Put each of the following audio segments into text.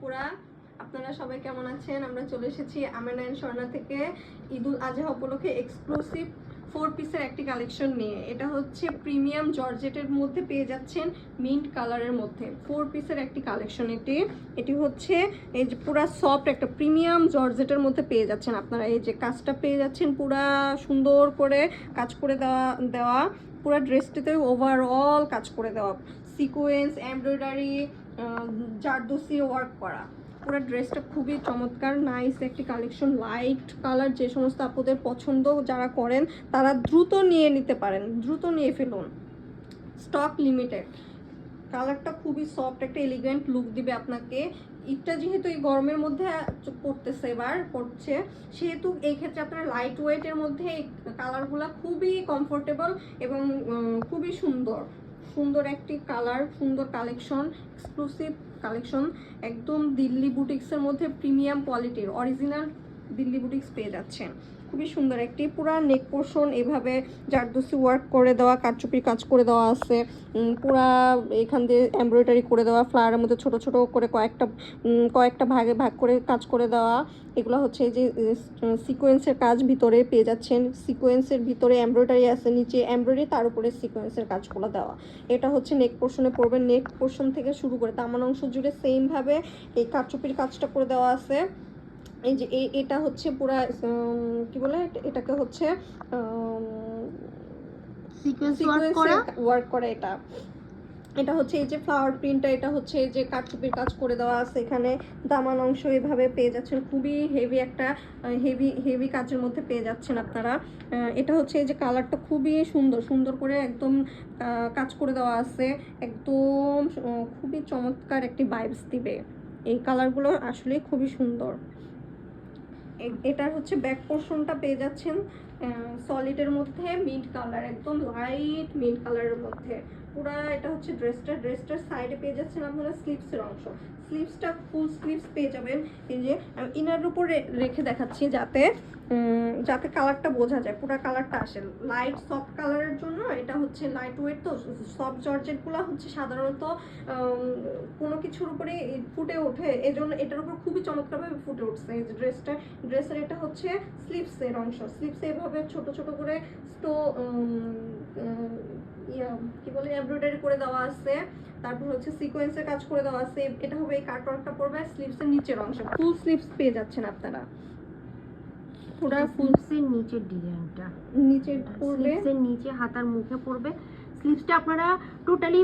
আপুরা, আপনারা সবাই কেমন আছেন? আমরা চলে এসেছি আমেনা এন্ড স্বর্ণা থেকে ঈদুল আজহা উপলক্ষে এক্সক্লুসিভ 4 পিসের একটি কালেকশন নিয়ে। এটা হচ্ছে প্রিমিয়াম জর্জেটের মধ্যে পেয়ে যাচ্ছেন মিন্ট কালারের মধ্যে 4 পিসের একটি কালেকশন। এটি হচ্ছে এই যে পুরা সফট একটা প্রিমিয়াম জর্জেটের মধ্যে পেয়ে যাচ্ছেন আপনারা। এই যে কাজটা পেয়ে যাচ্ছেন পুরা সুন্দর করে কাজ করে দেওয়া পুরো ড্রেসটিতে ওভারঅল কাজ করে দেওয়া, সিকোয়েন্স, এমব্রয়ডারি, জারদোসি ওয়ার্ক করা। পুরো ড্রেসটা খুবই চমৎকার, নাইস একটি কালেকশন। লাইট কালার যে সমস্ত আপুদের পছন্দ যারা করেন তারা দ্রুত নিয়ে নিতে পারেন, দ্রুত নিয়ে ফেলুন, স্টক লিমিটেড। কালারটা খুবই সফট, একটা এলিগেন্ট লুক দিবে আপনাকে। ঈদটা যেহেতু এই গরমের মধ্যে পড়তেছে, এবার পড়ছে, সেহেতু এই ক্ষেত্রে আপনার লাইট ওয়েটের মধ্যে এই কালারগুলো খুবই কমফোর্টেবল এবং খুবই সুন্দর সুন্দর একটি কালার, সুন্দর কালেকশন, এক্সক্লুসিভ কালেকশন। একদম দিল্লি বুটিক্সের মধ্যে প্রিমিয়াম কোয়ালিটির অরিজিনাল দিল্লি বুটিক্স পেয়ে যাচ্ছেন। খুবই সুন্দর একটি পুরা নেক পোর্শন এভাবে জারদোসি ওয়ার্ক করে দেওয়া, কারচুপির কাজ করে দেওয়া আছে, পুরা এখান দিয়ে এমব্রয়ডারি করে দেওয়া, ফ্লাওয়ারের মধ্যে ছোট ছোট করে কয়েকটা ভাগে ভাগ করে কাজ করে দেওয়া। এগুলো হচ্ছে এই যে সিকোয়েন্সের কাজ ভিতরে পেয়ে যাচ্ছেন, সিকোয়েন্সের ভিতরে এমব্রয়ডারি আছে, নিচে এমব্রয়ডারি, তার উপরে সিকোয়েন্সের কাজগুলো দেওয়া। এটা হচ্ছে নেক পোর্শনে পড়বে, নেক পোর্শন থেকে শুরু করে দামান অংশ জুড়ে সেমভাবে এই কারচুপির কাজটা করে দেওয়া আছে। এই যে এটা হচ্ছে পুরা কি বলে এটাকে হচ্ছে সিকোয়েন্স ওয়ার্ক করা। এটা হচ্ছে এই যে ফ্লাওয়ার প্রিন্টটা, এটা হচ্ছে এই যে কারচুপির কাজ করে দেওয়া আছে। এখানে দামান অংশ এভাবে পেয়ে যাচ্ছেন, খুবই হেভি একটা হেভি কাজের মধ্যে পেয়ে যাচ্ছেন আপনারা। এটা হচ্ছে এই যে কালারটা খুবই সুন্দর সুন্দর করে একদম কাজ করে দেওয়া আছে, একদম খুবই চমৎকার একটি ভাইবস দিবে। এই কালারগুলো আসলে খুবই সুন্দর। এটার হচ্ছে ব্যাক পোর্শনটা পেয়ে যাচ্ছেন সলিডের মধ্যে মিন্ট কালার, একদম লাইট মিন্ট কালারের মধ্যে পুরা। এটা হচ্ছে ড্রেসটার সাইডে পেয়ে যাচ্ছেন আপনারা স্লিভসের অংশ, স্লিভসটা ফুল স্লিভস পেয়ে যাবেন। এই যে আমি ইনার উপরে রেখে দেখাচ্ছি যাতে কালারটা বোঝা যায়, পুরো কালারটা আসে লাইট সফট কালারের জন্য। এটা হচ্ছে লাইট ওয়েট, তো সফট জর্জেটগুলো হচ্ছে সাধারণত কোনো কিছুর উপরে ফুটে ওঠে, এজন্য এটার উপর খুবই চমৎকারভাবে ফুটে উঠছে। এই যে ড্রেসের এটা হচ্ছে স্লিভসের অংশ, স্লিভসে এভাবে ছোট ছোট করে কি বলে এমব্রয়ডারি করে দেওয়া আছে, তারপর হচ্ছে সিকোয়েন্সের কাজ করে দেওয়া আছে। এটা হবে এই কাটওয়ার্কটা পড়বে স্লিভসের নিচের অংশ, ফুল স্লিভস পেয়ে যাচ্ছেন আপনারা। পুরো স্লিভসের নিচের ডিজাইনটা নিচে পড়বে, স্লিভসের নিচে হাতার মুখে পড়বে। স্লিভসটা আপনারা টোটালি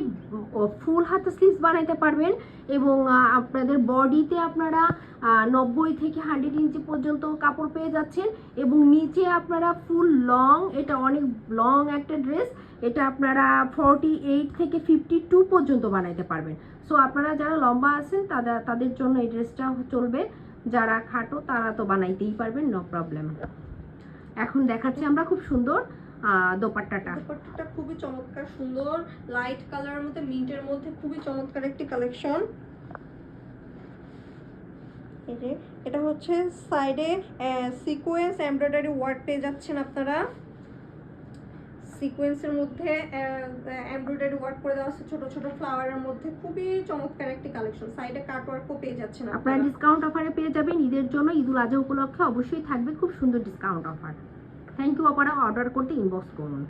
ফুল হাতা স্লিভস বানাইতে পারবেন এবং আপনাদের বডিতে আপনারা 90 থেকে 100 ইঞ্চি পর্যন্ত কাপড় পেয়ে যাচ্ছেন এবং নিচে আপনারা ফুল লং, এটা অনেক লং একটা ড্রেস, এটা আপনারা 48 থেকে 52 পর্যন্ত বানাইতে পারবেন। সো আপনারা যারা লম্বা আছেন তাদের জন্য এই ড্রেসটা চলবে, যারা খাটো তারা তো বানাইতেই পারবেন, নো প্রবলেম। এখন দেখাচ্ছি আমরা খুব সুন্দর দোপাট্টাটা খুবই চমৎকার সুন্দর লাইট কালারের মধ্যে মিন্টের মধ্যে খুবই চমৎকার একটি কালেকশন। এটা হচ্ছে সাইডে সিকোয়েন্স এমব্রয়ডারি ওয়ার্ক পেয়ে যাচ্ছেন আপনারা, সিকোয়েন্সের মধ্যে এমব্রয়ডারি ওয়ার্ক করে দেওয়া আছে ছোট ছোট ফ্লাওয়ারের মধ্যে, খুবই চমৎকার একটি কালেকশন। সাইডে কাট ওয়ার্কও পেয়ে যাচ্ছেন আপনারা, ডিসকাউন্ট অফারে পেয়ে যাবেন। ঈদের জন্য ঈদুল আজহা উপলক্ষে অবশ্যই থাকবে খুব সুন্দর ডিসকাউন্ট অফার। Thank you. আপনারা অর্ডার করতে ইনবক্স করুন।